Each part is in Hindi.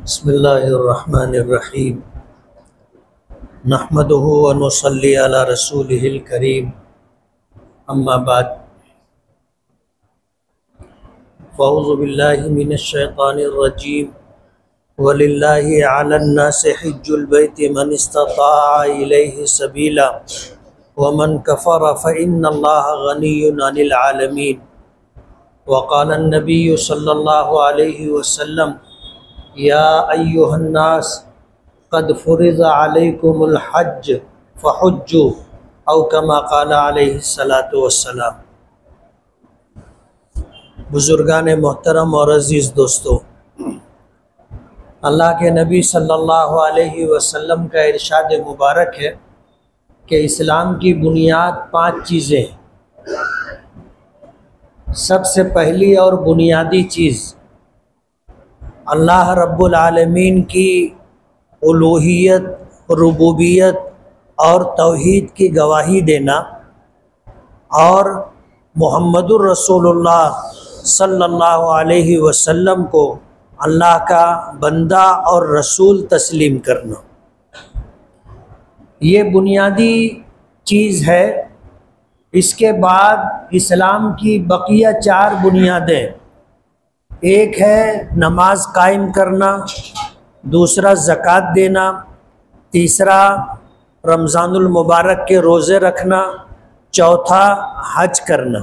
बिस्मिल्लाहिर्रहमानिर्रहीम नहमदुहु व नुसल्ली अला रसूलिहिल करीम अम्मा बाद फ़अऊज़ु बिल्लाहि मिनश शैतानिर रजीम वलिल्लाहि अलन नासि हिज्जुल बैति मन इस्तताअ इलैहि सबीला व मन कफ़र फ़इन्नल्लाह गनिय्युन अनिल आलमीन व क़ाला नबिय्यु सल्लल्लाहु अलैहि वसल्लम या अय्युहन्नास क़द फ़ुरिज़ अलैकुमुल हज्ज फ़हुज्जू औ कमा क़ाला अलैहि सलातु वस्सलाम। बुज़ुर्गान मोहतरम और अज़ीज़ दोस्तों, अल्लाह के नबी सल्लल्लाहु अलैहि वसल्लम का इरशाद मुबारक है कि इस्लाम की बुनियाद 5 चीज़ें हैं। सबसे पहली और बुनियादी चीज़ अल्लाह रब्बुल आलमीन की उलूहियत, रुबूबियत और तौहीद की गवाही देना और मुहम्मदुर रसूलुल्लाह सल्लल्लाहु अलैहि वसल्लम को अल्लाह का बंदा और रसूल तस्लीम करना, ये बुनियादी चीज़ है। इसके बाद इस्लाम की बकिया 4 बुनियादें, एक है नमाज कायम करना, दूसरा ज़कात देना, तीसरा रमज़ानुल मुबारक के रोज़े रखना, चौथा हज करना।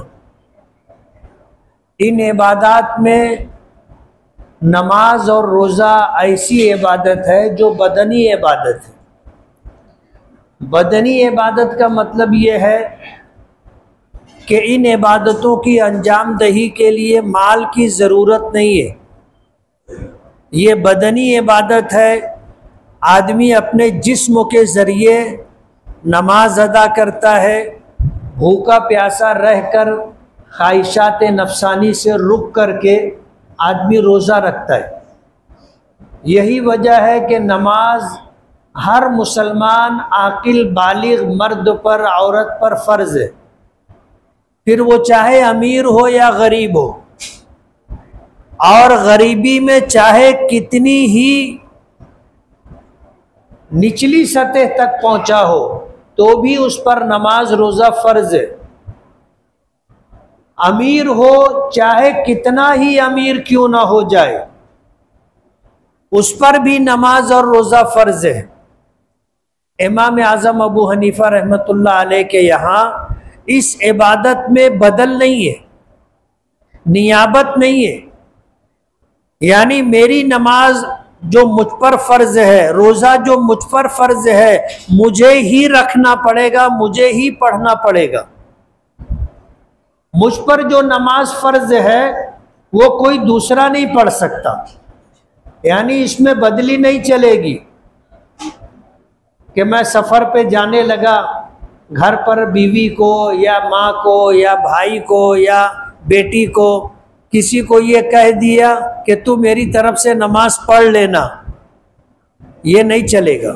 इन इबादत में नमाज और रोज़ा ऐसी इबादत है जो बदनी इबादत है। बदनी इबादत का मतलब ये है कि इन इबादतों की अंजाम दही के लिए माल की ज़रूरत नहीं है। ये बदनी इबादत है। आदमी अपने जिस्म के ज़रिए नमाज अदा करता है, भूखा प्यासा रहकर ख्वाहिशात नफसानी से रुक करके आदमी रोज़ा रखता है। यही वजह है कि नमाज हर मुसलमान आकिल बालिग मर्द पर, औरत पर फ़र्ज़ है, फिर वो चाहे अमीर हो या गरीब हो, और गरीबी में चाहे कितनी ही निचली सतह तक पहुंचा हो तो भी उस पर नमाज रोज़ा फ़र्ज़ है। अमीर हो चाहे कितना ही अमीर क्यों ना हो जाए, उस पर भी नमाज और रोज़ा फ़र्ज़ है। इमाम आज़म अबू हनीफ़ा रहमतुल्लाह अलैह के यहाँ इस इबादत में बदल नहीं है, नियाबत नहीं है। यानी मेरी नमाज जो मुझ पर फ़र्ज़ है, रोज़ा जो मुझ पर फ़र्ज़ है, मुझे ही रखना पड़ेगा, मुझे ही पढ़ना पड़ेगा। मुझ पर जो नमाज फ़र्ज़ है वो कोई दूसरा नहीं पढ़ सकता। यानी इसमें बदली नहीं चलेगी कि मैं सफ़र पे जाने लगा, घर पर बीवी को या माँ को या भाई को या बेटी को किसी को ये कह दिया कि तू मेरी तरफ से नमाज पढ़ लेना, ये नहीं चलेगा।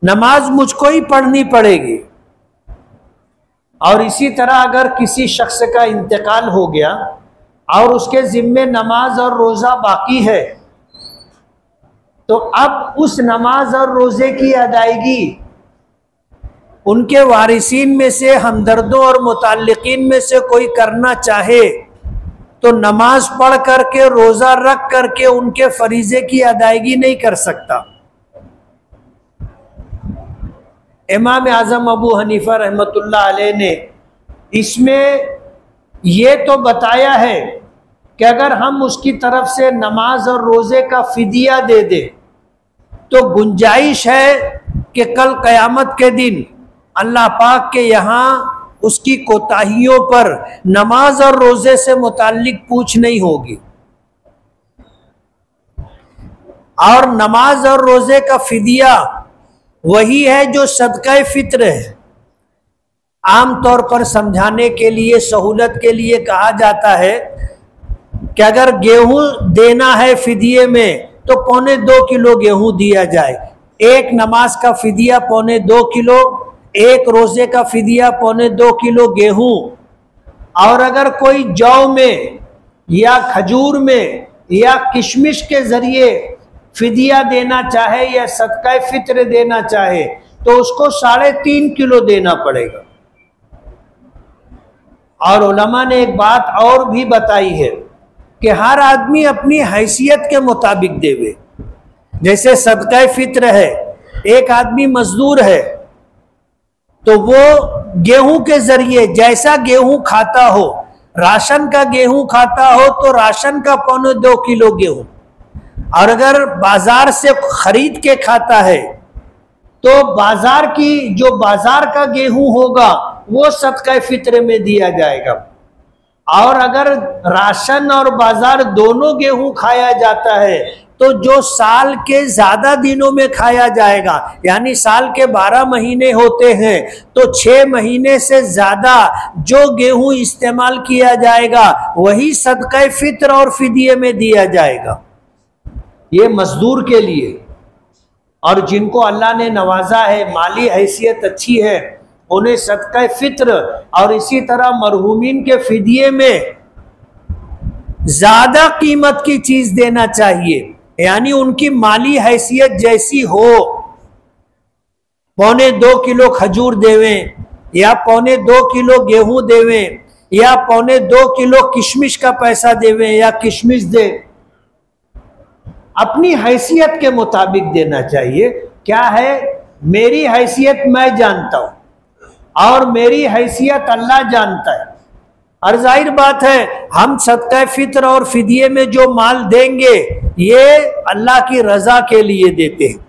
नमाज मुझको ही पढ़नी पड़ेगी। और इसी तरह अगर किसी शख्स का इंतकाल हो गया और उसके ज़िम्मे नमाज और रोज़ा बाकी है, तो अब उस नमाज और रोज़े की अदायगी उनके वारिसीन में से, हमदर्दों और मुताल्लिकीन में से कोई करना चाहे तो नमाज पढ़ करके, रोज़ा रख करके उनके फरीज़े की अदायगी नहीं कर सकता। इमाम आज़म अबू हनीफ़ा रहमतुल्लाह अलैह ने इसमें ये तो बताया है कि अगर हम उसकी तरफ से नमाज और रोज़े का फ़िदिया दे दें तो गुंजाइश है कि कल क़यामत के दिन अल्लाह पाक के यहाँ उसकी कोताहियों पर नमाज और रोज़े से मुताल्लिक पूछ नहीं होगी। और नमाज और रोज़े का फ़िदिया वही है जो सदक़ा फ़ित्र है। आम तौर पर समझाने के लिए, सहूलत के लिए कहा जाता है कि अगर गेहूं देना है फ़िदिये में तो 2.25 किलो गेहूं दिया जाए। एक नमाज का फ़िदिया 2.25 किलो, एक रोज़े का फ़िदिया 2.25 किलो गेहूं। और अगर कोई जौ में या खजूर में या किशमिश के ज़रिए फिदिया देना चाहे या सदका फित्र देना चाहे तो उसको 3.5 किलो देना पड़ेगा। और उलमा ने एक बात और भी बताई है कि हर आदमी अपनी हैसियत के मुताबिक देवे। जैसे सदका फित्र है, एक आदमी मजदूर है तो वो गेहूं के जरिए जैसा गेहूं खाता हो, राशन का गेहूं खाता हो तो राशन का 1.25 किलो गेहूं, और अगर बाजार से खरीद के खाता है तो बाजार का गेहूं होगा वो सदका फित्र में दिया जाएगा। और अगर राशन और बाजार दोनों गेहूं खाया जाता है तो जो साल के ज्यादा दिनों में खाया जाएगा, यानी साल के 12 महीने होते हैं तो 6 महीने से ज्यादा जो गेहूं इस्तेमाल किया जाएगा वही सदका फित्र और फिदिये में दिया जाएगा। ये मजदूर के लिए। और जिनको अल्लाह ने नवाजा है, माली हैसियत अच्छी है, उन्हें सदका फित्र और इसी तरह मरहूमीन के फिदिये में ज्यादा कीमत की चीज देना चाहिए, यानी उनकी माली हैसियत जैसी हो। 1.25 किलो खजूर देवें या 1.25 किलो गेहूं देवें या 1.25 किलो किशमिश का पैसा देवें या किशमिश दे, अपनी हैसियत के मुताबिक देना चाहिए। क्या है, मेरी हैसियत मैं जानता हूं और मेरी हैसियत अल्लाह जानता है। और जाहिर बात है हम सदका फित्र और फिदिये में जो माल देंगे ये अल्लाह की रजा के लिए देते हैं,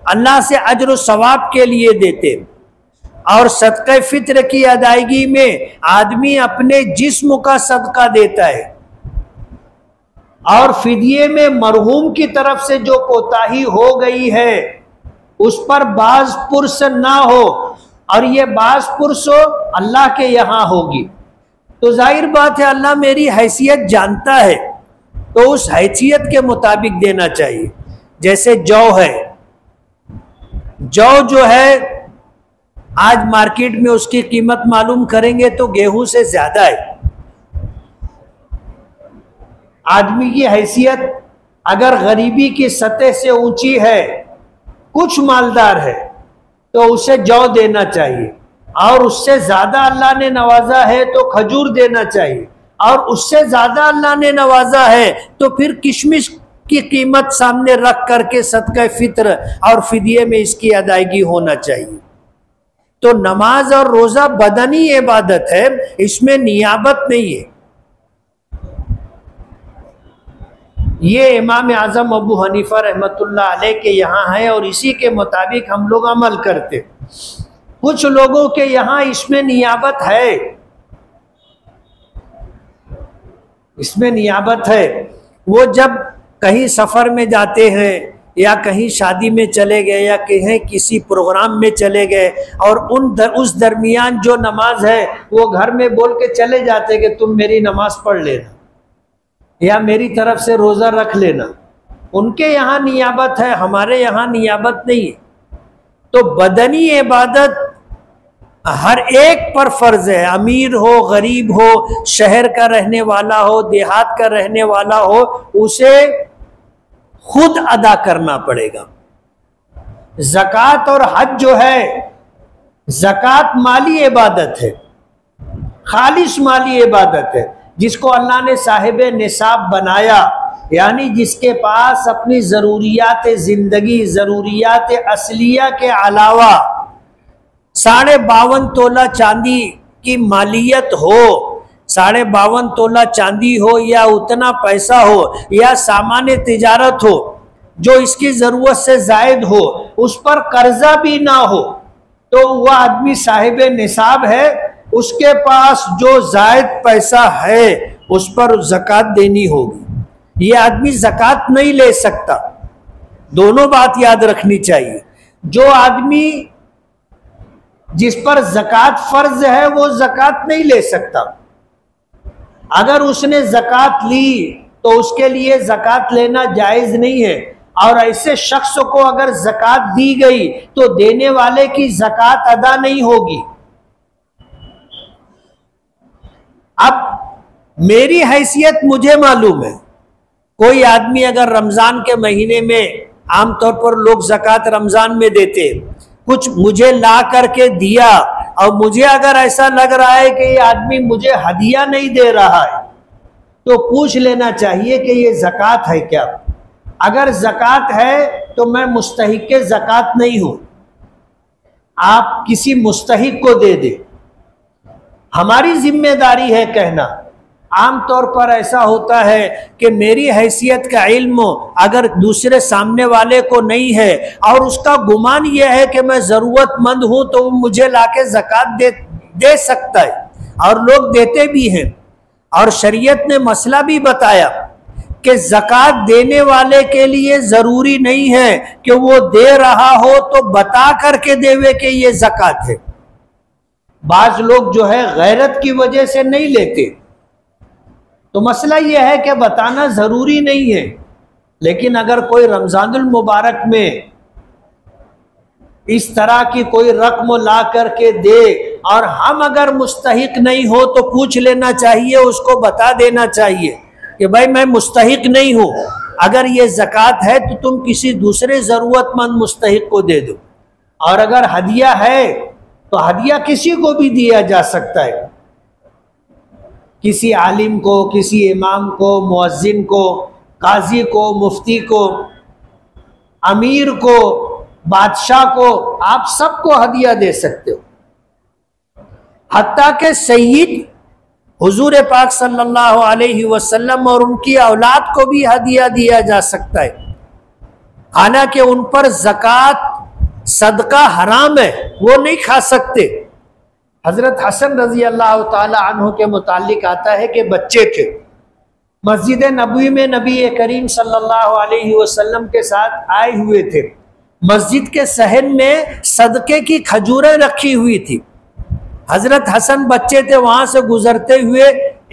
अल्लाह से अज्र व सवाब के लिए देते हैं। और सदका फित्र की अदायगी में आदमी अपने जिस्म का सदका देता है, और फिदिये में मरहूम की तरफ से जो कोताही हो गई है उस पर बाज पुरस ना हो, और ये बाज पुरस अल्लाह के यहाँ होगी। तो जाहिर बात है अल्लाह मेरी हैसियत जानता है तो उस हैसियत के मुताबिक देना चाहिए। जैसे जौ है, जौ जो है आज मार्केट में उसकी कीमत मालूम करेंगे तो गेहूं से ज्यादा है। आदमी की हैसियत अगर गरीबी की सतह से ऊंची है, कुछ मालदार है, तो उसे जौ देना चाहिए, और उससे ज्यादा अल्लाह ने नवाजा है तो खजूर देना चाहिए, और उससे ज्यादा अल्लाह ने नवाजा है तो फिर किशमिश की कीमत सामने रख करके सदका फित्र और फिदिये में इसकी अदायगी होना चाहिए। तो नमाज और रोजा बदनी इबादत है, इसमें नियाबत नहीं है। ये इमाम आजम अबू हनीफा रहमतुल्लाह अलैह के यहाँ है और इसी के मुताबिक हम लोग अमल करते। कुछ लोगों के यहाँ इसमें नियाबत है, इसमें नियाबत है। वो जब कहीं सफर में जाते हैं या कहीं शादी में चले गए या कहीं किसी प्रोग्राम में चले गए और उस दरमियान जो नमाज है वो घर में बोल के चले जाते कि तुम मेरी नमाज पढ़ लेना या मेरी तरफ से रोजा रख लेना। उनके यहाँ नियाबत है, हमारे यहाँ नियाबत नहीं है। तो बदनी इबादत हर एक पर फर्ज है, अमीर हो, गरीब हो, शहर का रहने वाला हो, देहात का रहने वाला हो, उसे खुद अदा करना पड़ेगा। ज़कात और हज जो है, ज़कात माली इबादत है, खालिश माली इबादत है, जिसको अल्लाह ने साहिब निसाब बनाया, यानी जिसके पास अपनी ज़रूरियात ज़िंदगी, ज़रूरियात असलिया के अलावा 52.5 तोला चांदी की मालियत हो, 52.5 तोला चांदी हो या उतना पैसा हो या सामान्य तिजारत हो जो इसकी ज़रूरत से जायद हो, उस पर कर्जा भी ना हो, तो वह आदमी साहिब निसाब है। उसके पास जो जायद पैसा है उस पर ज़कात देनी होगी। ये आदमी ज़कात नहीं ले सकता। दोनों बात याद रखनी चाहिए। जो आदमी जिस पर ज़कात फर्ज है वो ज़कात नहीं ले सकता। अगर उसने ज़कात ली तो उसके लिए ज़कात लेना जायज़ नहीं है, और ऐसे शख्स को अगर ज़कात दी गई तो देने वाले की ज़कात अदा नहीं होगी। अब मेरी हैसियत मुझे मालूम है, कोई आदमी अगर रमजान के महीने में, आमतौर पर लोग ज़कात रमजान में देते, कुछ मुझे ला करके दिया और मुझे अगर ऐसा लग रहा है कि ये आदमी मुझे हदिया नहीं दे रहा है, तो पूछ लेना चाहिए कि ये ज़कात है क्या। अगर ज़कात है तो मैं मुस्तहिक के ज़कात नहीं हूं, आप किसी मुस्तहिक को दे दे। हमारी जिम्मेदारी है कहना। आमतौर पर ऐसा होता है कि मेरी हैसियत का इल्म अगर दूसरे सामने वाले को नहीं है और उसका गुमान यह है कि मैं ज़रूरतमंद हूं, तो वो मुझे लाके ज़कात दे सकता है, और लोग देते भी हैं। और शरीयत ने मसला भी बताया कि ज़कात देने वाले के लिए ज़रूरी नहीं है कि वो दे रहा हो तो बता करके देवे कि ये ज़कात है। बाज लोग जो है गैरत की वजह से नहीं लेते, तो मसला यह है कि बताना ज़रूरी नहीं है। लेकिन अगर कोई रमज़ानुल मुबारक में इस तरह की कोई रकम ला करके दे और हम अगर मुस्तहिक नहीं हो तो पूछ लेना चाहिए, उसको बता देना चाहिए कि भाई मैं मुस्तहिक नहीं हूं, अगर ये ज़कात है तो तुम किसी दूसरे ज़रूरतमंद मुस्तहिक को दे दो। और अगर हदिया है तो हदिया किसी को भी दिया जा सकता है, किसी आलिम को, किसी इमाम को, मुअज्जिन को, काजी को, मुफ्ती को, अमीर को, बादशाह को, आप सबको हदिया दे सकते हो। हत्ता के सय्यद हुजूर पाक सल्लल्लाहु अलैहि वसल्लम और उनकी औलाद को भी हदिया दिया जा सकता है, हालांकि उन पर ज़कात सदका हराम है, वो नहीं खा सकते। हजरत हसन रजी अल्लाह ताला अन्हु के मुतालिक आता है कि बच्चे थे, मस्जिद नबवी में नबी करीम सल्लल्लाहु अलैहि वसल्लम के साथ आए हुए थे। मस्जिद के सहन में सदके की खजूरें रखी हुई थी। हजरत हसन बच्चे थे, वहां से गुजरते हुए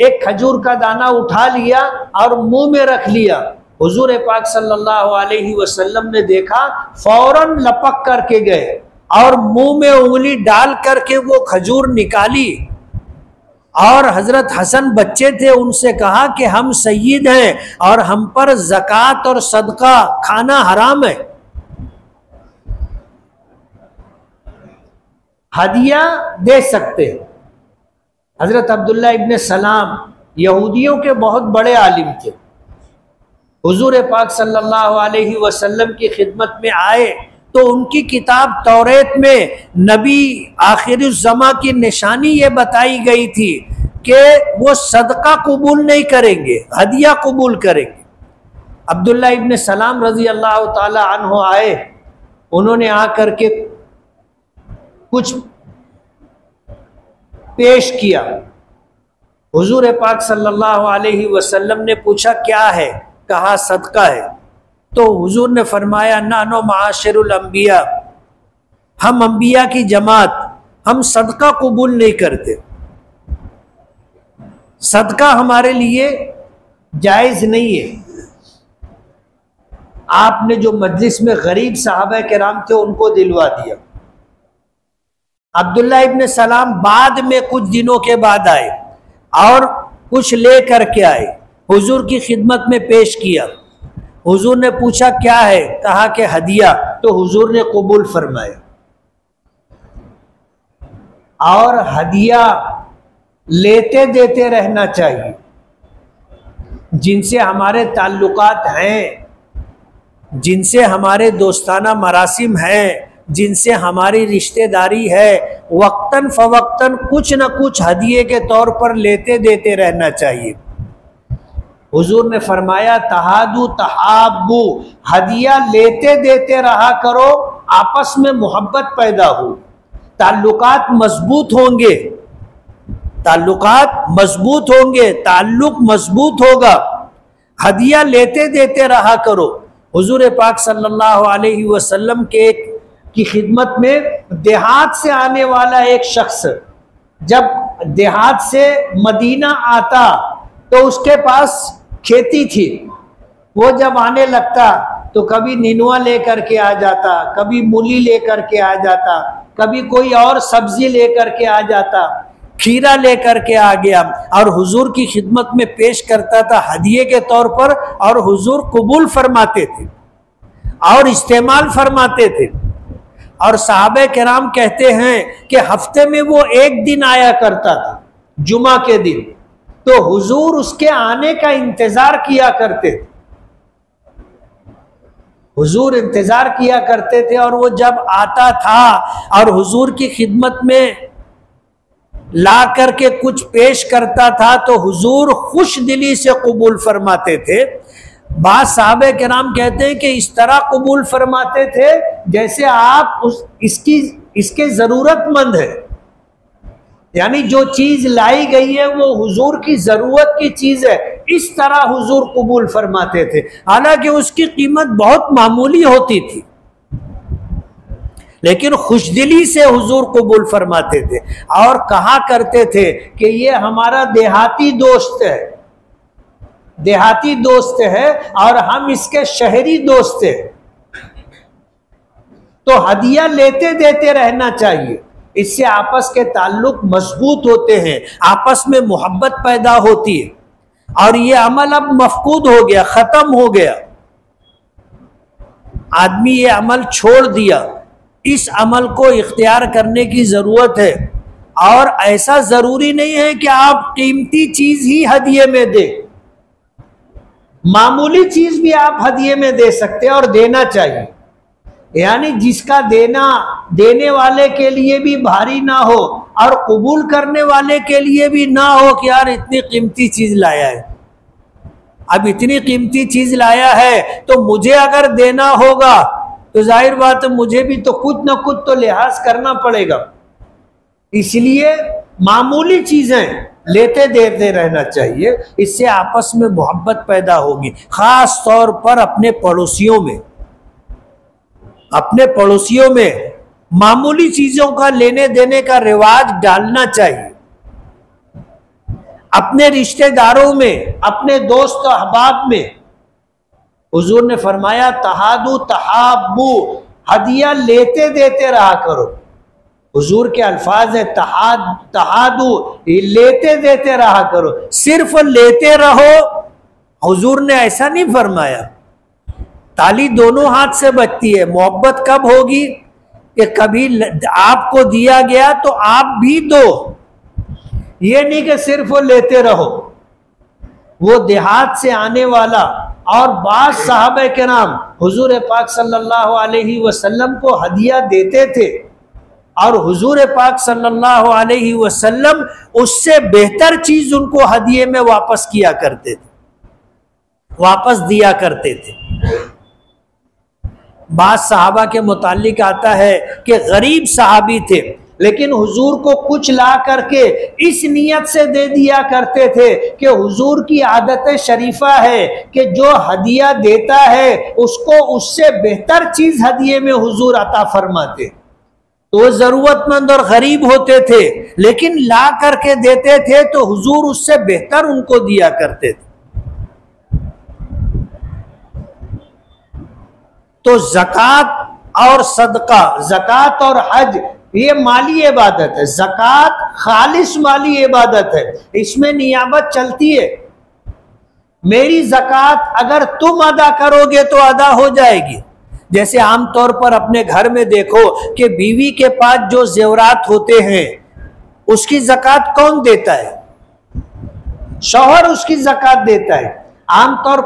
एक खजूर का दाना उठा लिया और मुंह में रख लिया। हुजूर पाक सल्लल्लाहु अलैहि वसल्लम ने देखा, फौरन लपक करके गए और मुंह में उंगली डाल करके वो खजूर निकाली। और हजरत हसन बच्चे थे, उनसे कहा कि हम सय्यद हैं और हम पर ज़कात और सदका खाना हराम है। हदिया दे सकते हैं। हजरत अब्दुल्ला इब्न सलाम यहूदियों के बहुत बड़े आलिम थे। हुजूर पाक सल्लल्लाहु अलैहि वसल्लम की खिदमत में आए तो उनकी किताब तौरेत में नबी आखिरुज़्ज़मा की निशानी ये बताई गई थी कि वो सदका कबूल नहीं करेंगे, हदिया कबूल करेंगे। अब्दुल्ला इब्न सलाम रजी अल्लाह ताला अन्हु आए, उन्होंने आकर के कुछ पेश किया। हुजूर पाक सल्लल्लाहु अलैहि वसल्लम ने पूछा क्या है, कहा सदका है। तो हुजूर ने फरमाया नानो माशिरुल अंबिया, हम अंबिया की जमात, हम सदका कबूल नहीं करते, सदका हमारे लिए जायज नहीं है। आपने जो मजलिस में गरीब सहाबा किराम थे उनको दिलवा दिया। अब्दुल्ला इब्न सलाम बाद में कुछ दिनों के बाद आए और कुछ ले करके आए, हुजूर की खिदमत में पेश किया। हुजूर ने पूछा क्या है, कहा कि हदिया, तो हुजूर ने कबूल फरमाया। और हदिया लेते देते रहना चाहिए। जिनसे हमारे ताल्लुकात हैं, जिनसे हमारे दोस्ताना मरासिम हैं, जिनसे हमारी रिश्तेदारी है, वक्तन फवक्तन कुछ न कुछ हदिये के तौर पर लेते देते रहना चाहिए। हुजूर ने फरमाया तहादू तहाबू, हदिया लेते देते रहा करो, आपस में मोहब्बत पैदा हो, ताल्लुकात मजबूत होंगे, ताल्लुकात मजबूत होंगे, ताल्लुक मजबूत होगा। हदिया लेते देते रहा करो। हुजूर पाक सल्लल्लाहु अलैहि वसल्लम के की खिदमत में देहात से आने वाला एक शख्स जब देहात से मदीना आता तो उसके पास खेती थी। वो जब आने लगता तो कभी निनुआ लेकर के आ जाता, कभी मूली लेकर के आ जाता, कभी कोई और सब्जी लेकर के आ जाता। खीरा लेकर के आ गया और हुजूर की खिदमत में पेश करता था हदिये के तौर पर, और हुजूर कबूल फरमाते थे और इस्तेमाल फरमाते थे। और सहाबे किराम कहते हैं कि हफ्ते में वो एक दिन आया करता था, जुमा के दिन, तो हुजूर उसके आने का इंतजार किया करते थे। हुजूर इंतजार किया करते थे और वो जब आता था और हुजूर की खिदमत में ला करके कुछ पेश करता था तो हुजूर खुश दिली से कबूल फरमाते थे। बाद साहबे के नाम कहते हैं कि इस तरह कबूल फरमाते थे जैसे आप इसके जरूरतमंद है, यानी जो चीज लाई गई है वो हुजूर की जरूरत की चीज है, इस तरह हुजूर कबूल फरमाते थे। हालांकि उसकी कीमत बहुत मामूली होती थी, लेकिन खुशदिली से हुजूर कबूल फरमाते थे और कहा करते थे कि ये हमारा देहाती दोस्त है, देहाती दोस्त है और हम इसके शहरी दोस्त हैं। तो हदिया लेते देते रहना चाहिए, इससे आपस के ताल्लुक मजबूत होते हैं, आपस में मोहब्बत पैदा होती है। और ये अमल अब मफकूद हो गया, खत्म हो गया, आदमी ये अमल छोड़ दिया। इस अमल को इख्तियार करने की जरूरत है। और ऐसा जरूरी नहीं है कि आप कीमती चीज ही हदिये में दे, मामूली चीज भी आप हदिये में दे सकते हैं और देना चाहिए। यानी जिसका देना देने वाले के लिए भी भारी ना हो और कबूल करने वाले के लिए भी ना हो कि यार इतनी कीमती चीज लाया है, अब इतनी कीमती चीज लाया है तो मुझे अगर देना होगा तो जाहिर बात है मुझे भी तो कुछ ना कुछ तो लिहाज करना पड़ेगा। इसलिए मामूली चीजें लेते देते रहना चाहिए, इससे आपस में मोहब्बत पैदा होगी। खास तौर पर अपने पड़ोसियों में मामूली चीजों का लेने देने का रिवाज डालना चाहिए। अपने रिश्तेदारों में, अपने दोस्त अहबाब में हुजूर ने फरमाया तहादु तहाबू, हदिया लेते देते रहा करो। हुजूर के अल्फाज है तहादु, लेते देते रहा करो, सिर्फ लेते रहो। हुजूर ने ऐसा नहीं फरमाया। ताली दोनों हाथ से बजती है। मोहब्बत कब होगी कि कभी आपको दिया गया तो आप भी दो, ये नहीं कि सिर्फ वो लेते रहो। वो देहात से आने वाला और बास साहबे के नाम हुजूर पाक सल्लल्लाहु अलैहि वसल्लम को हदिया देते थे और हुजूर पाक सल्लल्लाहु अलैहि वसल्लम उससे बेहतर चीज उनको हदिये में वापस किया करते थे, वापस दिया करते थे। बास सहाबा के मुतालिक आता है कि गरीब सहाबी थे लेकिन हुजूर को कुछ ला करके इस नियत से दे दिया करते थे कि हुजूर की आदत शरीफा है कि जो हदिया देता है उसको उससे बेहतर चीज हदिये में हुजूर अता फरमाते। तो जरूरतमंद और गरीब होते थे लेकिन ला करके देते थे तो हुजूर उससे बेहतर उनको दिया करते थे। तो ज़कात और सदका, ज़कात और हज ये माली इबादत है। ज़कात खालिस माली इबादत है, इसमें नियाबत चलती है। मेरी ज़कात अगर तुम अदा करोगे तो अदा हो जाएगी। जैसे आमतौर पर अपने घर में देखो कि बीवी के पास जो जेवरात होते हैं उसकी ज़कात कौन देता है? शौहर उसकी ज़कात देता है। आमतौर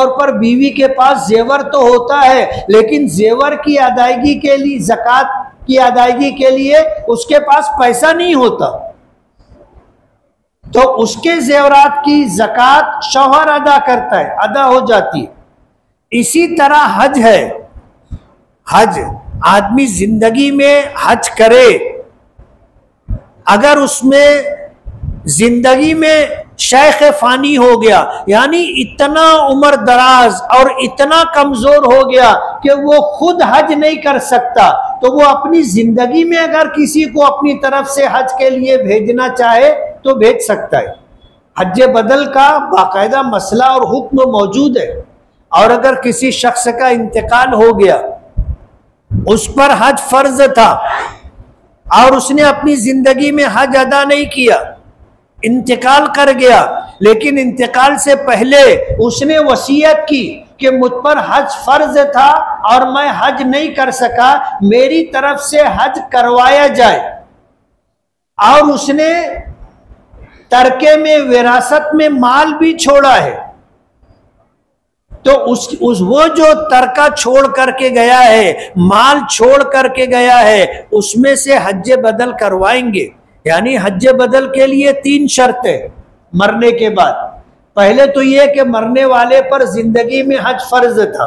पर बीवी के पास जेवर तो होता है लेकिन जेवर की अदायगी के लिए, ज़कात की अदायगी के लिए उसके पास पैसा नहीं होता, तो उसके जेवरात की ज़कात शौहर अदा करता है, अदा हो जाती है। इसी तरह हज है। हज आदमी जिंदगी में हज करे, अगर उसमें जिंदगी में शेख फानी हो गया, यानी इतना उम्र दराज और इतना कमजोर हो गया कि वो खुद हज नहीं कर सकता, तो वो अपनी जिंदगी में अगर किसी को अपनी तरफ से हज के लिए भेजना चाहे तो भेज सकता है। हज बदल का बाकायदा मसला और हुक्म मौजूद है। और अगर किसी शख्स का इंतकाल हो गया, उस पर हज फर्ज था और उसने अपनी जिंदगी में हज अदा नहीं किया, इंतकाल कर गया, लेकिन इंतकाल से पहले उसने वसीयत की कि मुझ पर हज फर्ज था और मैं हज नहीं कर सका, मेरी तरफ से हज करवाया जाए, और उसने तरके में विरासत में माल भी छोड़ा है, तो वो जो तरका छोड़ करके गया है, माल छोड़ करके गया है, उसमें से हज बदल करवाएंगे। यानी हज बदल के लिए 3 शर्तें मरने के बाद। पहले तो ये कि मरने वाले पर जिंदगी में हज फर्ज था,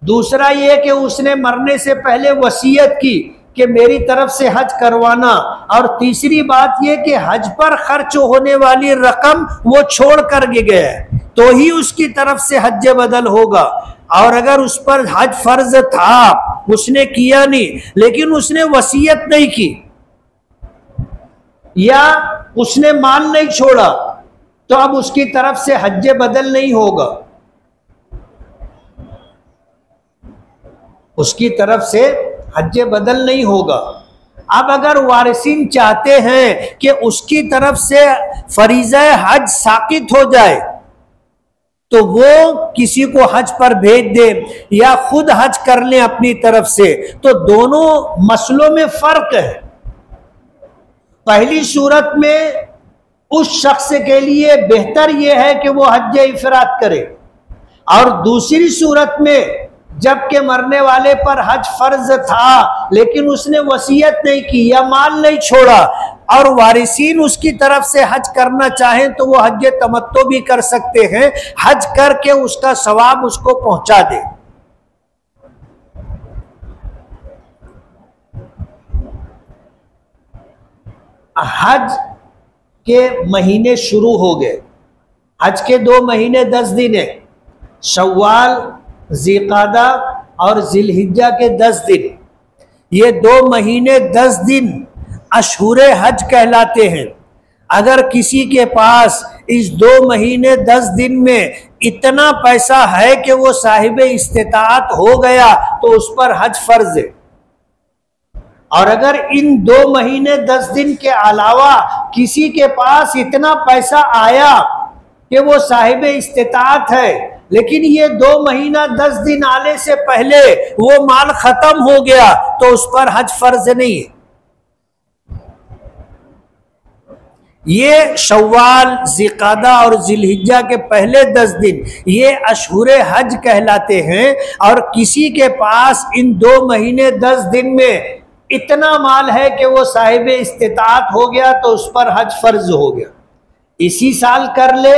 दूसरा ये कि उसने मरने से पहले वसीयत की कि मेरी तरफ से हज करवाना, और तीसरी बात यह कि हज पर खर्च होने वाली रकम वो छोड़ कर गया है, तो ही उसकी तरफ से हज बदल होगा। और अगर उस पर हज फर्ज था, उसने किया नहीं, लेकिन उसने वसीयत नहीं की या उसने माल नहीं छोड़ा, तो अब उसकी तरफ से हज बदल नहीं होगा, उसकी तरफ से हज बदल नहीं होगा। अब अगर वारिसीन चाहते हैं कि उसकी तरफ से फरीज़ा हज साकित हो जाए, तो वो किसी को हज पर भेज दे या खुद हज कर ले अपनी तरफ से, तो दोनों मसलों में फर्क है। पहली सूरत में उस शख्स के लिए बेहतर यह है कि वो हज इफरात करे, और दूसरी सूरत में जबकि मरने वाले पर हज फर्ज था लेकिन उसने वसीयत नहीं की या माल नहीं छोड़ा, और वारिसीन उसकी तरफ से हज करना चाहें तो वो हज तमत्तो भी कर सकते हैं, हज करके उसका सवाब उसको पहुंचा दे। हज के महीने शुरू हो गए। हज के 2 महीने 10 दिन है, शव्वाल, ज़िक़ादा और ज़िलहिज्जा के 10 दिन। ये 2 महीने 10 दिन अशहुरे हज कहलाते हैं। अगर किसी के पास इस 2 महीने 10 दिन में इतना पैसा है कि वो साहिब इस्तिताअत हो गया, तो उस पर हज फर्ज है। और अगर इन 2 महीने 10 दिन के अलावा किसी के पास इतना पैसा आया कि वो साहिब इस्तिताअत है, लेकिन ये 2 महीना 10 दिन आने से पहले वो माल खत्म हो गया, तो उस पर हज फर्ज नहीं है। ये शव्वाल, ज़िक़ादा और ज़िलहिज्जा के पहले 10 दिन ये अशहुरे हज कहलाते हैं, और किसी के पास इन 2 महीने 10 दिन में इतना माल है कि वो साहिब इस्तिताअत हो गया, तो उस पर हज फर्ज हो गया। इसी साल कर ले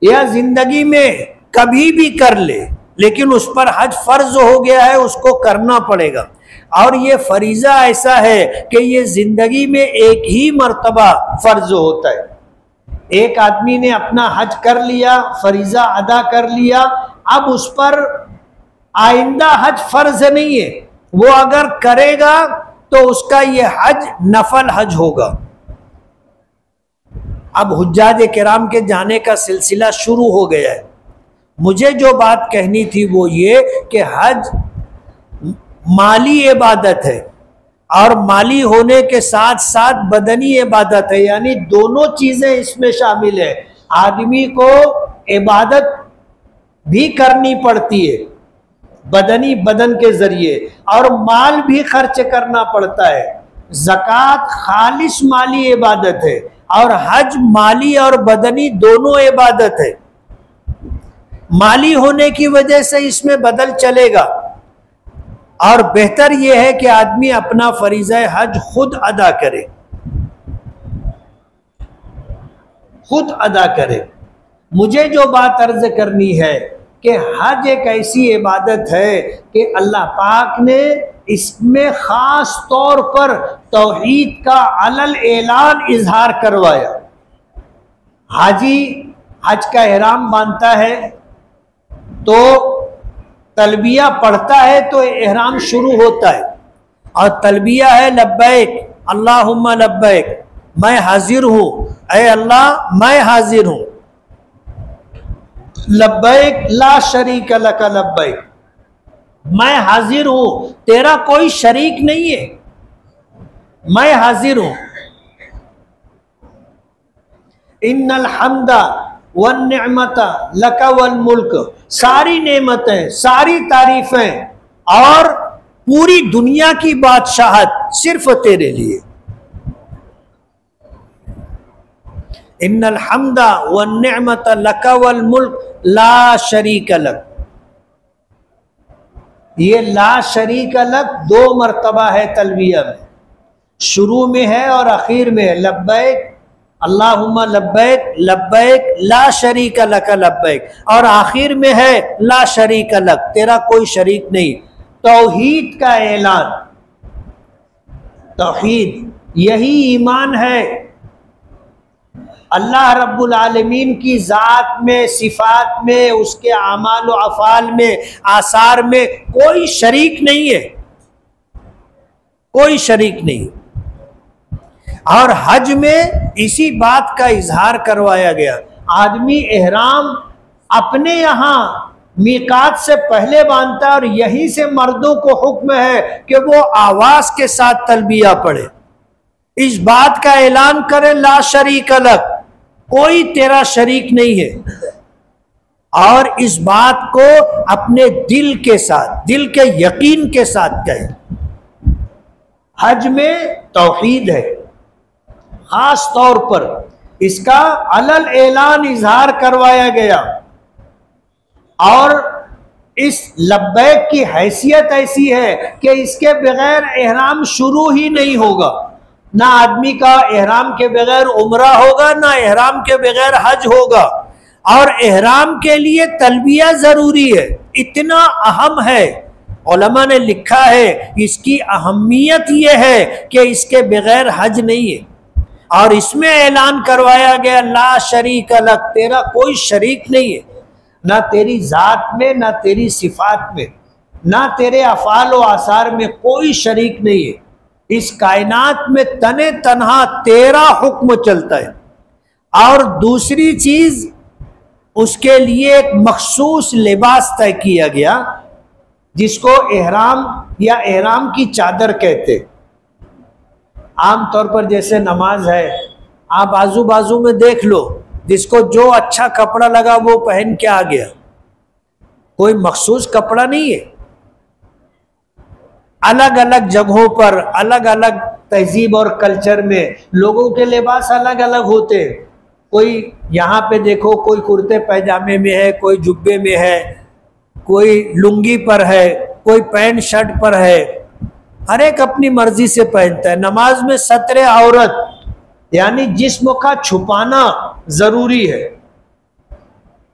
या जिंदगी में कभी भी कर ले, लेकिन उस पर हज फर्ज हो गया है, उसको करना पड़ेगा। और ये फरीज़ा ऐसा है कि ये जिंदगी में एक ही मर्तबा फर्ज होता है। एक आदमी ने अपना हज कर लिया, फरीज़ा अदा कर लिया, अब उस पर आइंदा हज फर्ज नहीं है, वो अगर करेगा तो उसका ये हज नफल हज होगा। अब हुज्जाज किराम के जाने का सिलसिला शुरू हो गया है। मुझे जो बात कहनी थी वो ये कि हज माली इबादत है, और माली होने के साथ साथ बदनी इबादत है, यानी दोनों चीज़ें इसमें शामिल है। आदमी को इबादत भी करनी पड़ती है बदनी बदन के ज़रिए, और माल भी खर्च करना पड़ता है। ज़कात खालिस माली इबादत है, और हज माली और बदनी दोनों इबादत है। माली होने की वजह से इसमें बदल चलेगा, और बेहतर यह है कि आदमी अपना फरीज़ा हज खुद अदा करे, खुद अदा करे। मुझे जो बात अर्ज करनी है कि हज एक ऐसी इबादत है कि अल्लाह पाक ने इसमें ख़ास तौर पर तौहीद का अलल ऐलान इजहार करवाया। हाजी हज का एहराम बांधता है तो तलबिया पढ़ता है तो एहराम शुरू होता है, और तलबिया है लब्बैक अल्लाहुम्मा लब्बैक, मैं हाजिर हूँ, ऐ अल्लाह मैं हाजिर हूँ। लब्बैक ला शरीक लका लब्बैक, मैं हाजिर हूँ, तेरा कोई शरीक नहीं है। मैं हाजिर हूं। इन्नल हम्दा वन निअमता लका वल मुल्क, सारी नेमतें, सारी तारीफें और पूरी दुनिया की बादशाहत सिर्फ तेरे लिए। इन्नल हम्दा वन निअमता लका वल मुल्क ला शरीक लक। ये ला शरीक लक 2 मर्तबा है तलबिया में, शुरू में है और आखिर में है। लब्बैक अल्लाहुम्मा लब्बैक लब्बैक ला शरीक लक लब्बैक, और आखिर में है ला शरीक लक, तेरा कोई शरीक नहीं। तौहीद का ऐलान, तौहीद यही ईमान है। अल्लाह रब्बुल आलमीन की ज़ात में, सिफात में, उसके आमाल व अफ़ाल में, आसार में कोई शरीक नहीं है, कोई शरीक नहीं। और हज में इसी बात का इजहार करवाया गया। आदमी एहराम अपने यहाँ मीकात से पहले बांधता है और यहीं से मर्दों को हुक्म है कि वो आवाज के साथ तलबिया पढ़े, इस बात का ऐलान करे ला शरीक लक, कोई तेरा शरीक नहीं है। और इस बात को अपने दिल के साथ, दिल के यकीन के साथ कहे। हज में तौहीद है, खास तौर पर इसका अलल ऐलान इजहार करवाया गया। और इस लब्बैक की हैसियत ऐसी है कि इसके बगैर एहराम शुरू ही नहीं होगा। ना आदमी का एहराम के बगैर उम्रा होगा, ना एहराम के बगैर हज होगा। और एहराम के लिए तलबिया जरूरी है, इतना अहम है। उलमा ने लिखा है इसकी अहमियत यह है कि इसके बगैर हज नहीं है। और इसमें ऐलान करवाया गया ला शरीक लक, तेरा कोई शरीक नहीं है, ना तेरी जात में, ना तेरी सिफात में, ना तेरे अफाल व आसार में कोई शरीक नहीं है। इस कायनात में तने तन्हा तेरा हुक्म चलता है। और दूसरी चीज, उसके लिए एक मखसूस लिबास तय किया गया जिसको एहराम या एहराम की चादर कहते। आम तौर पर जैसे नमाज है, आप आजू बाजू में देख लो, जिसको जो अच्छा कपड़ा लगा वो पहन के आ गया, कोई मखसूस कपड़ा नहीं है। अलग अलग जगहों पर, अलग अलग तहजीब और कल्चर में लोगों के लिबास अलग अलग होते हैं। कोई यहाँ पे देखो, कोई कुर्ते पैजामे में है, कोई जुब्बे में है, कोई लुंगी पर है, कोई पैंट शर्ट पर है, हर एक अपनी मर्जी से पहनता है। नमाज में सत्रे औरत यानी जिस्म का छुपाना जरूरी है।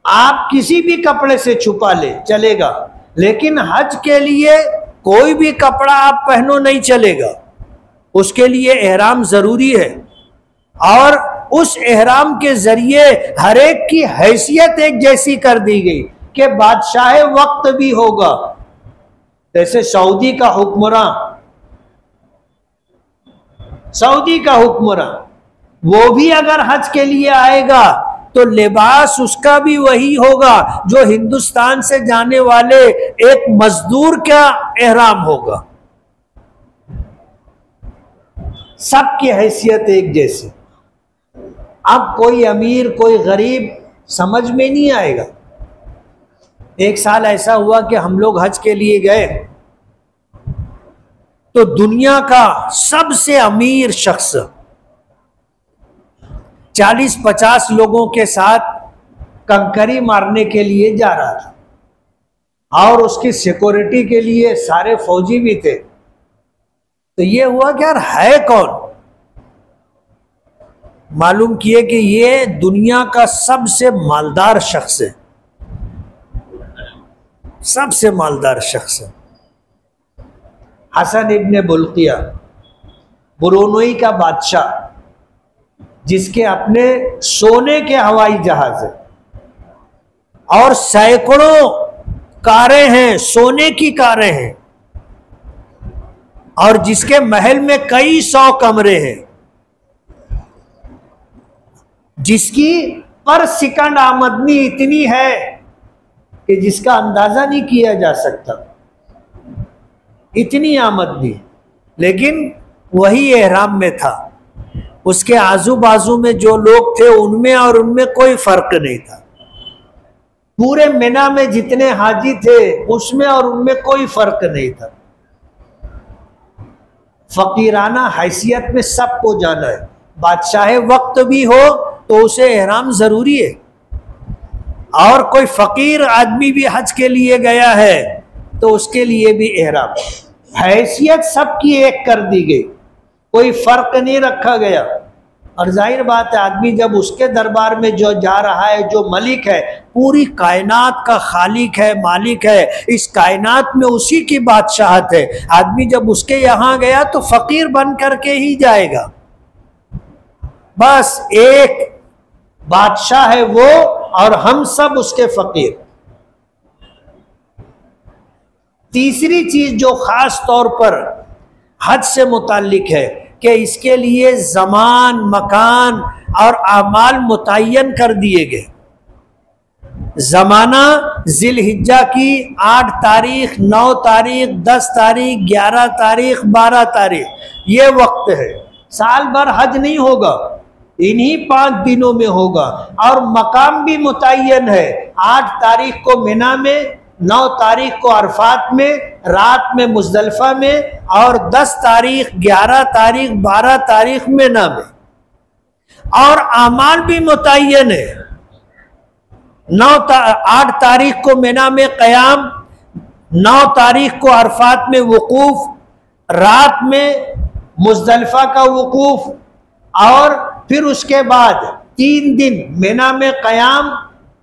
आप किसी भी कपड़े से छुपा ले चलेगा, लेकिन हज के लिए कोई भी कपड़ा आप पहनो नहीं चलेगा, उसके लिए एहराम जरूरी है। और उस एहराम के जरिए हर एक की हैसियत एक जैसी कर दी गई कि बादशाह वक्त भी होगा। जैसे सऊदी का हुक्मरान, सऊदी का हुक्मरान वो भी अगर हज के लिए आएगा तो लिबास उसका भी वही होगा जो हिंदुस्तान से जाने वाले एक मजदूर का एहराम होगा। सबकी हैसियत एक जैसी। अब कोई अमीर कोई गरीब समझ में नहीं आएगा। एक साल ऐसा हुआ कि हम लोग हज के लिए गए तो दुनिया का सबसे अमीर शख्स 40-50 लोगों के साथ कंकरी मारने के लिए जा रहा था और उसकी सिक्योरिटी के लिए सारे फौजी भी थे। तो ये हुआ कि यार है कौन, मालूम किए कि ये दुनिया का सबसे मालदार शख्स है, सबसे मालदार शख्स है। हसन इब्ने बुल्किया, ब्रुनई का बादशाह, जिसके अपने सोने के हवाई जहाज है और सैकड़ों कारें हैं, सोने की कारें हैं, और जिसके महल में कई 100 कमरे हैं, जिसकी पर सेकंड आमदनी इतनी है कि जिसका अंदाजा नहीं किया जा सकता, इतनी आमदनी। लेकिन वही एहराम में था। उसके आजू बाजू में जो लोग थे उनमें और उनमें कोई फर्क नहीं था। पूरे मिना में जितने हाजी थे उसमें और उनमें कोई फर्क नहीं था। फकीराना हैसियत में सबको जाना है। बादशाह वक्त भी हो तो उसे एहराम जरूरी है, और कोई फकीर आदमी भी हज के लिए गया है तो उसके लिए भी एहराम। हैसियत सबकी एक कर दी गई, कोई फर्क नहीं रखा गया। और जाहिर बात है, आदमी जब उसके दरबार में जो जा रहा है, जो मलिक है, पूरी कायनात का खालिक है, मालिक है, इस कायनात में उसी की बादशाहत है, आदमी जब उसके यहाँ गया तो फकीर बन करके ही जाएगा। बस एक बादशाह है वो, और हम सब उसके फकीर। तीसरी चीज जो खास तौर पर हज से मुताल्लिक है कि इसके लिए ज़मान, मकान और आमाल मुतय्यन कर दिए गए। ज़माना ज़िलहिज्जा की 8 तारीख, 9 तारीख, 10 तारीख, 11 तारीख, 12 तारीख, ये वक्त है। साल भर हज नहीं होगा, इन्हीं 5 दिनों में होगा। और मकाम भी मुतय्यन है, 8 तारीख को मिना में, 9 तारीख को अरफात में, रात में मुज़दलिफ़ा में, और 10 तारीख, 11 तारीख, 12 तारीख मिना में। और आमाल भी मुतय्यन है। 8 तारीख को मिना में क़याम, 9 तारीख को अरफात में वकूफ़, रात में मुज़दलिफ़ा का वकूफ़, और फिर उसके बाद 3 दिन मिना में क़याम,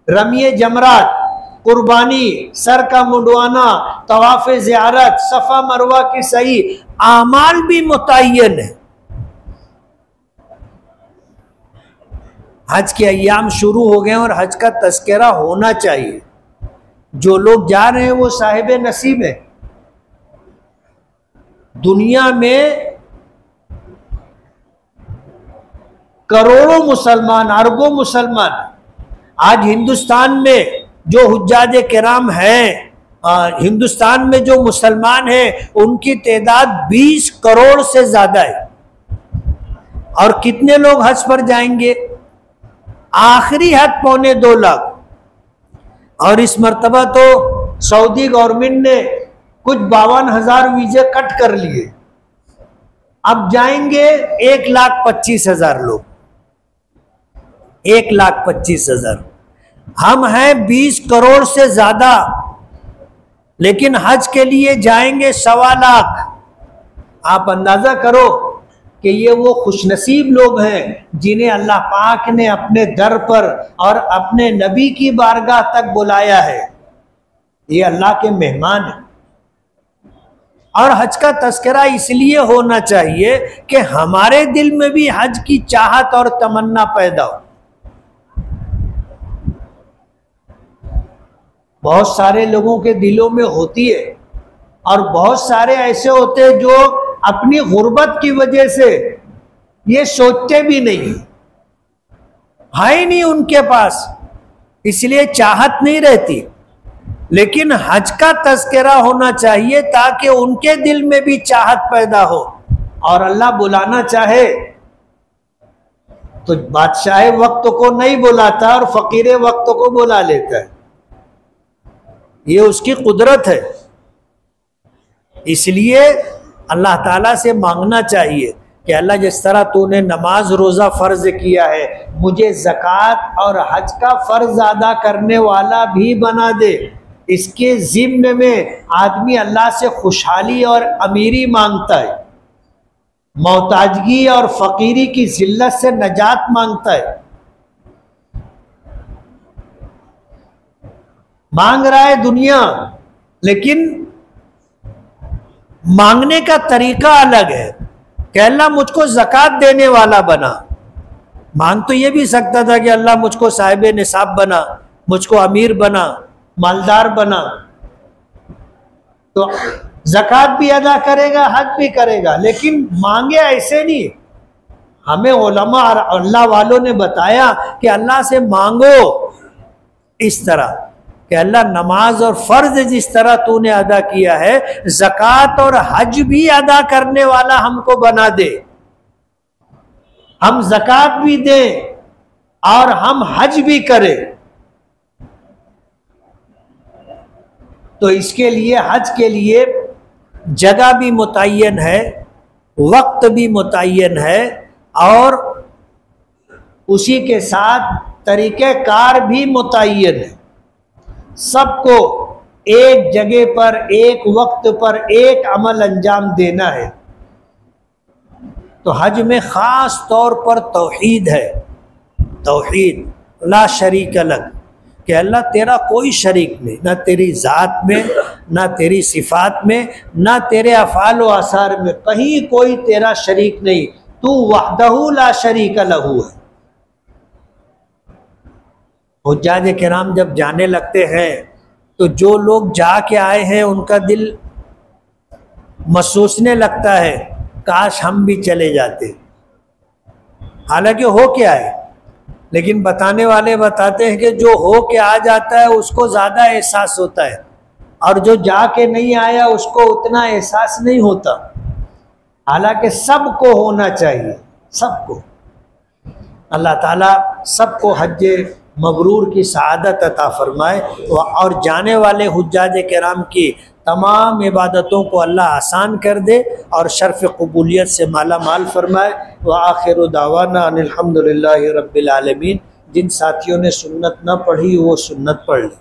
रमिए जमरात, कुर्बानी, सर का मुंडवाना, तवाफ़ ज़ियारत, सफ़ा मरवा की सही, आमाल भी मुतय्यन है। हज के अय्याम शुरू हो गए और हज का तज़किरा होना चाहिए। जो लोग जा रहे हैं वो साहिब नसीब है। दुनिया में करोड़ों मुसलमान, अरबों मुसलमान, आज हिंदुस्तान में जो हुज्जाज किराम हैं, हिंदुस्तान में जो मुसलमान हैं, उनकी तादाद 20 करोड़ से ज़्यादा है। और कितने लोग हज पर जाएंगे? आखिरी हद 2.25 लाख। और इस मर्तबा तो सऊदी गवर्नमेंट ने कुछ 52,000 वीजे कट कर लिए। अब जाएंगे 1,25,000 लोग, 1,25,000। हम हैं 20 करोड़ से ज्यादा, लेकिन हज के लिए जाएंगे 1.25 लाख। आप अंदाजा करो कि ये वो खुशनसीब लोग हैं जिन्हें अल्लाह पाक ने अपने दर पर और अपने नबी की बारगाह तक बुलाया है। ये अल्लाह के मेहमान हैं। और हज का तज़किरा इसलिए होना चाहिए कि हमारे दिल में भी हज की चाहत और तमन्ना पैदा हो। बहुत सारे लोगों के दिलों में होती है, और बहुत सारे ऐसे होते हैं जो अपनी गुर्बत की वजह से ये सोचते भी नहीं, है ही नहीं उनके पास, इसलिए चाहत नहीं रहती। लेकिन हज का तज़किरा होना चाहिए ताकि उनके दिल में भी चाहत पैदा हो। और अल्लाह बुलाना चाहे तो बादशाह वक्त को नहीं बुलाता और फकीर वक्त को बुला लेता है। ये उसकी कुदरत है। इसलिए अल्लाह ताला से मांगना चाहिए कि अल्लाह जिस तरह तूने नमाज रोज़ा फ़र्ज किया है, मुझे ज़कात और हज का फ़र्ज अदा करने वाला भी बना दे। इसके ज़िम्न में आदमी अल्लाह से खुशहाली और अमीरी मांगता है, मोहताजगी और फ़कीरी की ज़िल्लत से नजात मांगता है। मांग रहा है दुनिया, लेकिन मांगने का तरीका अलग है कि अल्लाह मुझको ज़कात देने वाला बना। मांग तो ये भी सकता था कि अल्लाह मुझको साहिब निसाब बना, मुझको अमीर बना, मालदार बना, तो ज़कात भी अदा करेगा, हज भी करेगा। लेकिन मांगे ऐसे नहीं। हमें उलमा और अल्लाह वालों ने बताया कि अल्लाह से मांगो इस तरह कि अल्लाह नमाज और फ़र्ज जिस तरह तूने अदा किया है, ज़कात और हज भी अदा करने वाला हमको बना दे। हम ज़कात भी दें और हम हज भी करें। तो इसके लिए, हज के लिए जगह भी मुतय्यन है, वक्त भी मुतय्यन है और उसी के साथ तरीक़ेकार भी मुतय्यन है। सबको एक जगह पर, एक वक्त पर एक अमल अंजाम देना है। तो हज में ख़ास तौर पर तौहीद है, तौहीद ला शरीक लक, कि अल्लाह तेरा कोई शरीक नहीं, ना तेरी ज़ात में, ना तेरी सिफ़ात में, ना तेरे अफ़ाल व आसार में, कहीं कोई तेरा शरीक नहीं। तू वहदहू ला शरीक लहू है। हुज्जाज किराम जब जाने लगते हैं तो जो लोग जाके आए हैं उनका दिल महसूसने लगता है काश हम भी चले जाते। हालांकि हो के आए, लेकिन बताने वाले बताते हैं कि जो हो के आ जाता है उसको ज़्यादा एहसास होता है और जो जाके नहीं आया उसको उतना एहसास नहीं होता। हालांकि सबको होना चाहिए, सबको। अल्लाह ताला सबको हज्जे मबरूर की सआदत अता फ़रमाए और जाने वाले हुज्जाज किराम की तमाम इबादतों को अल्लाह आसान कर दे और शर्फ़ क़बूलियत से माला माल फ़रमाए। व आखिरु दावाना अनिल हम्दुलिल्लाहि रब्बिल आलमीन। जिन साथियों ने सुन्नत न पढ़ी वो सुन्नत पढ़ लें।